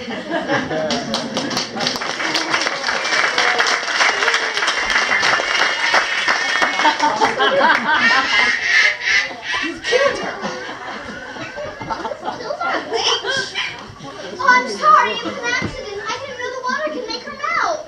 You've killed her. Those aren't witch. Oh, I'm sorry. It was an accident. I didn't know the water can make her melt.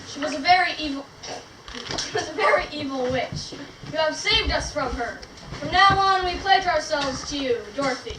She was a very evil witch. You have saved us from her. From now on, we pledge ourselves to you, Dorothy.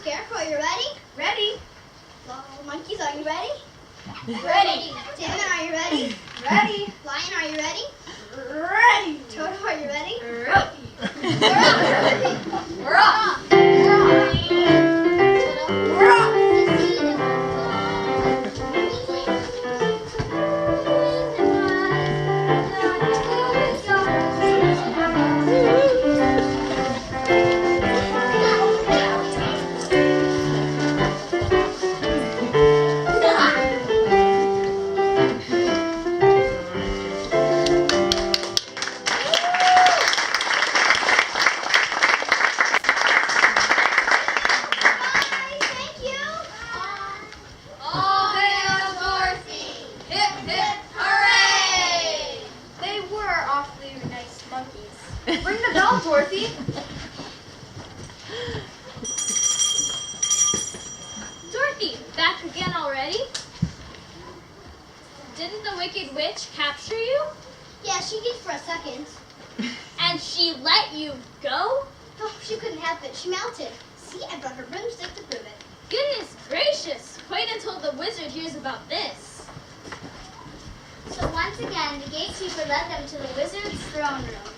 Scarecrow, you ready? Ready? Monkeys, are you ready? Ready. Tin Man, are you ready? Ready. Lion, are you ready? Ready. Toto, are you ready? Ready. We're off. We're off. We're off. Ring the bell, Dorothy. Dorothy, back again already? Didn't the Wicked Witch capture you? Yeah, she did for a second. And she let you go? Oh, she couldn't help it. She melted. See, I brought her broomstick to prove it. Goodness gracious. Wait until the wizard hears about this. So once again, the gatekeeper led them to the wizard's throne room.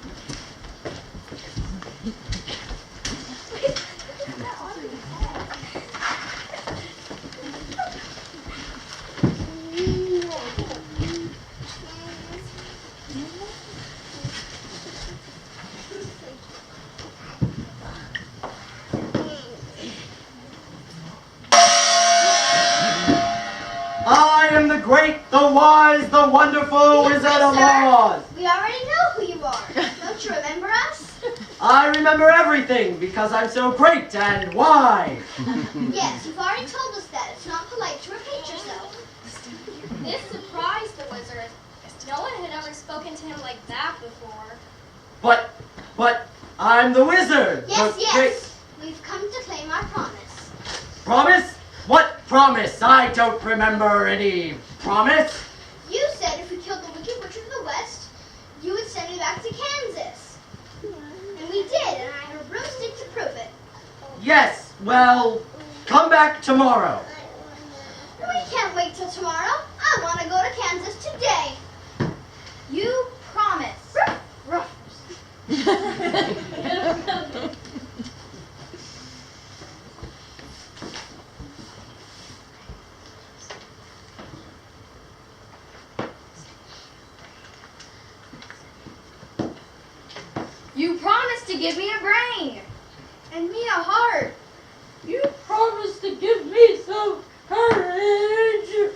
I am the great, the wise, the wonderful Wizard of Oz. We already know who you are. Don't you remember us? I remember everything because I'm so great and wise. Yes, you've already told us that. It's not polite to repeat yourself. This surprised the wizard. No one had ever spoken to him like that before. But I'm the wizard. Yes, the yes. We've come to claim our promise. Promise? What promise? I don't remember any promise. You said if we killed the Wicked Witch of the West, you would send me back to Kansas. And we did, and I have a broomstick to prove it. Yes, well, come back tomorrow. We can't wait till tomorrow. I want to go to Kansas today. You promise. Ruff. You promised to give me a brain. And me a heart. You promised to give me some courage.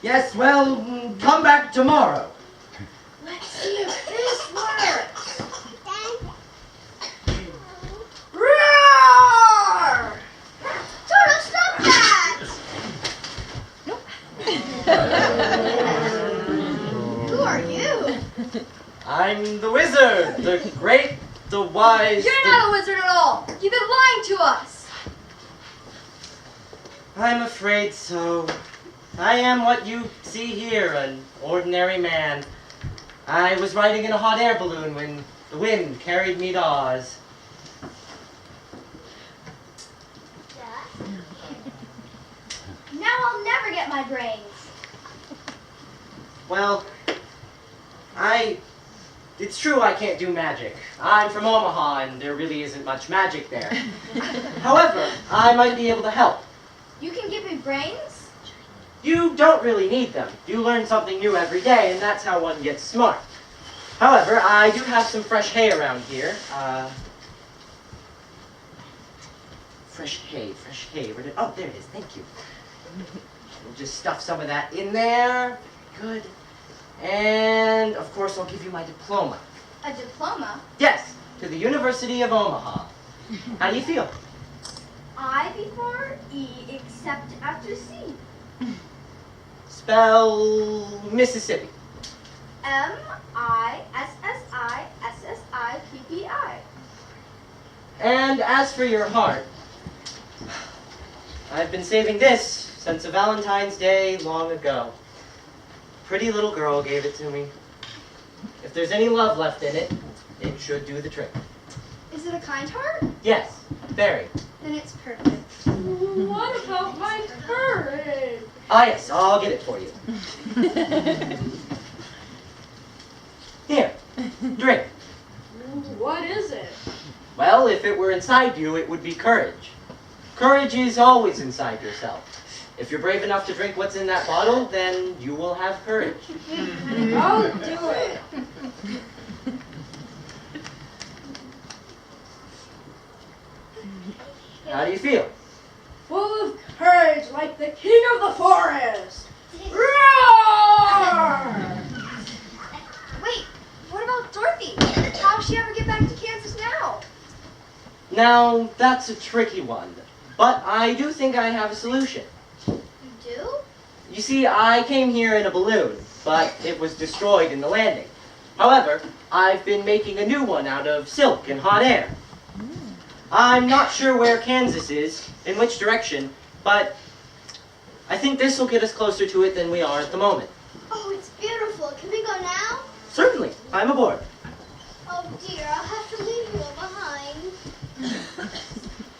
Yes, well, come back tomorrow. Let's see if this works. Roar! Toto, stop that! Who are you? I'm the wizard, the great, the wise. You're not a wizard at all. You've been lying to us. I'm afraid so. I am what you see here, an ordinary man. I was riding in a hot air balloon when the wind carried me to Oz. Now I'll never get my brains. Well, it's true I can't do magic. I'm from Omaha and there really isn't much magic there. However, I might be able to help. You can give me brains? You don't really need them. You learn something new every day, and that's how one gets smart. However, I do have some fresh hay around here. Fresh hay. Oh, there it is. Thank you. We'll just stuff some of that in there. Good. And, of course, I'll give you my diploma. A diploma? Yes, to the University of Omaha. How do you feel? I before E except after C. Spell Mississippi. Mississippi. And as for your heart, I've been saving this since a Valentine's Day long ago. Pretty little girl gave it to me. If there's any love left in it, it should do the trick. Is it a kind heart? Yes, very. Then it's perfect. What about my courage? Ah, yes, I'll get it for you. Here, drink. What is it? Well, if it were inside you, it would be courage. Courage is always inside yourself. If you're brave enough to drink what's in that bottle, then you will have courage. I'll do it. How do you feel? Full of courage like the king of the forest. Roar! Wait, what about Dorothy? How'll she ever get back to Kansas now? Now, that's a tricky one, but I do think I have a solution. You do? You see, I came here in a balloon, but it was destroyed in the landing. However, I've been making a new one out of silk and hot air. I'm not sure where Kansas is, in which direction, but I think this will get us closer to it than we are at the moment. Oh, it's beautiful. Can we go now? Certainly, I'm aboard. Oh dear, I'll have to leave you all behind.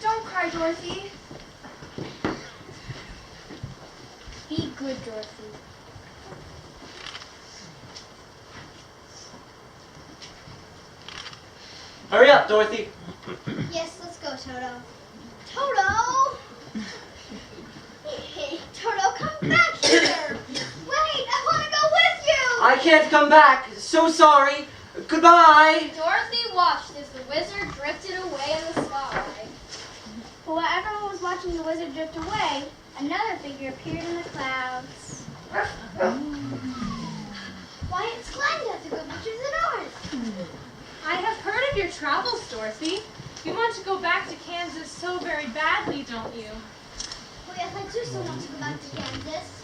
Don't cry, Dorothy. Be good, Dorothy. Hurry up, Dorothy. Yes, let's go, Toto. Toto! Hey, Toto, come back here! Wait, I want to go with you! I can't come back. So sorry. Goodbye. Dorothy watched as the wizard drifted away in the sky. But while everyone was watching the wizard drift away, another figure appeared in the clouds. Why, it's Glenda, the good witch of the north. I have heard of your travels, Dorothy. You want to go back to Kansas so very badly, don't you? Oh yes, I do still want to go back to Kansas.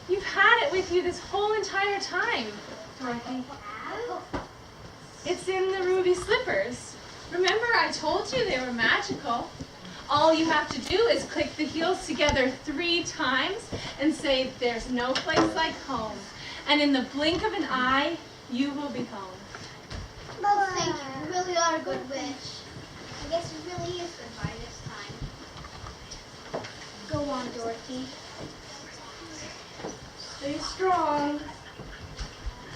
You've had it with you this whole entire time, Dorothy. It's in the ruby slippers. Remember, I told you they were magical. All you have to do is click the heels together 3 times and say, "There's no place like home." And in the blink of an eye, you will be home. Well, thank you. You really are a good witch. I guess it really is goodbye this time. Go on, Dorothy. Stay strong.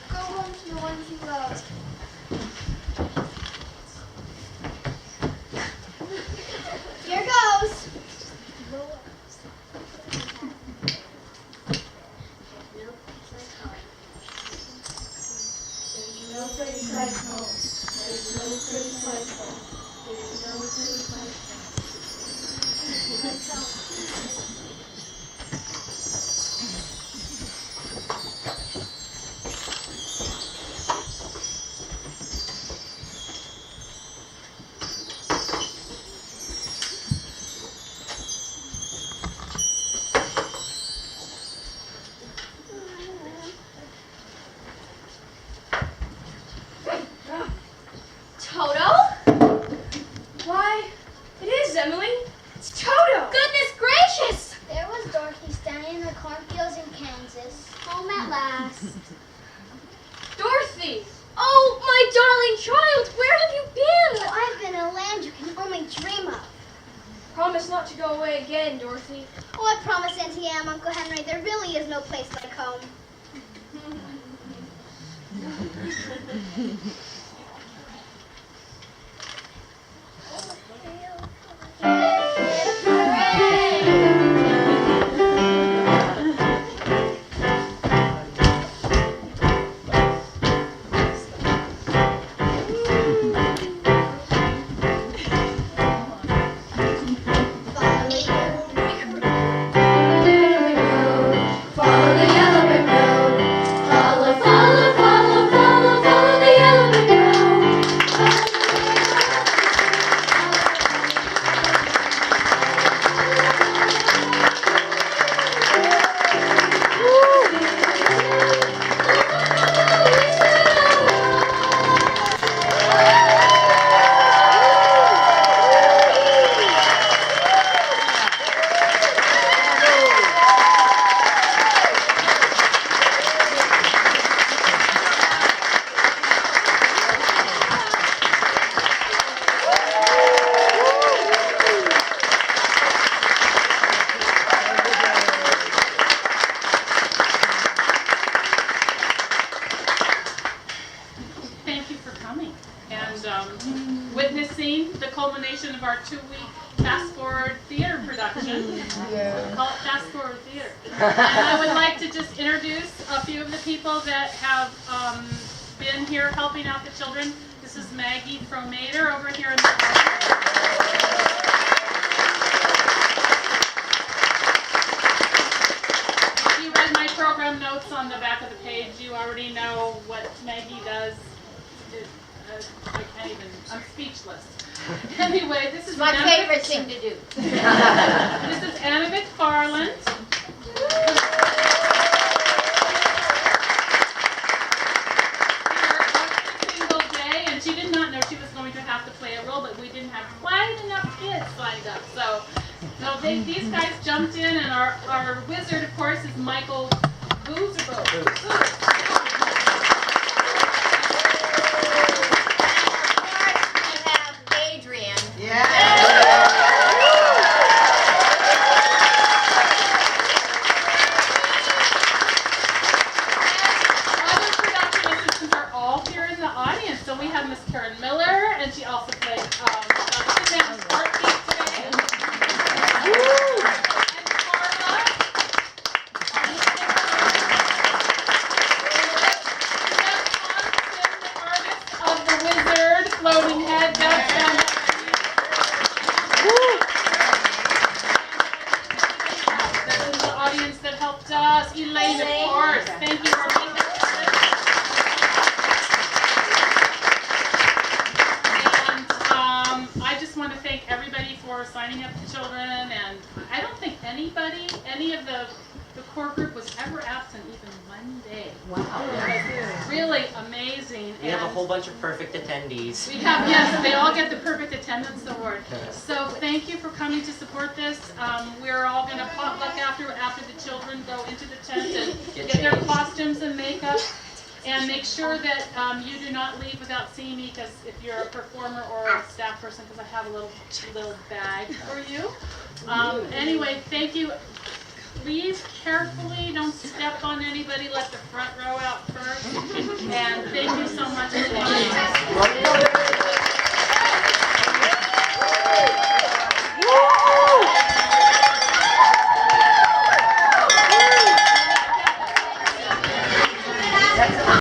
Go home to the ones you love. Here goes. No place like home. There's no place like home. There's no place like home. again, Dorothy. Oh, I promise, Auntie Em, Uncle Henry, there really is no place like home. Witnessing the culmination of our 2-week Fast Forward Theater production. We call it Fast Forward Theater. And I would like to just introduce a few of the people that have been here helping out the children. This is Maggie Fromater over here in the If you read my program notes on the back of the page, you already know what Maggie does. I can't even, I'm speechless. Anyway, this is my favorite thing to do. This is Anna McFarland. Every single day, and she did not know she was going to have to play a role, but we didn't have quite enough kids lined up. So these guys jumped in, and our wizard, of course, is Michael Boozerbo. Elaine, of course. Thank you for being here. And I just want to thank everybody for signing up the children. And I don't think any of the core group was ever absent even one day. Wow. It was really amazing. We have a whole bunch of perfect attendees. We have, yes, they all get the perfect attendance award. So thank you for coming to support this. We're all going to potluck after the children go into the tent and get their costumes and makeup. And make sure that you do not leave without seeing me, because if you're a performer or a staff person, because I have a little bag for you. Anyway, thank you. Leave carefully, don't step on anybody, let the front row out first. And thank you so much for watching.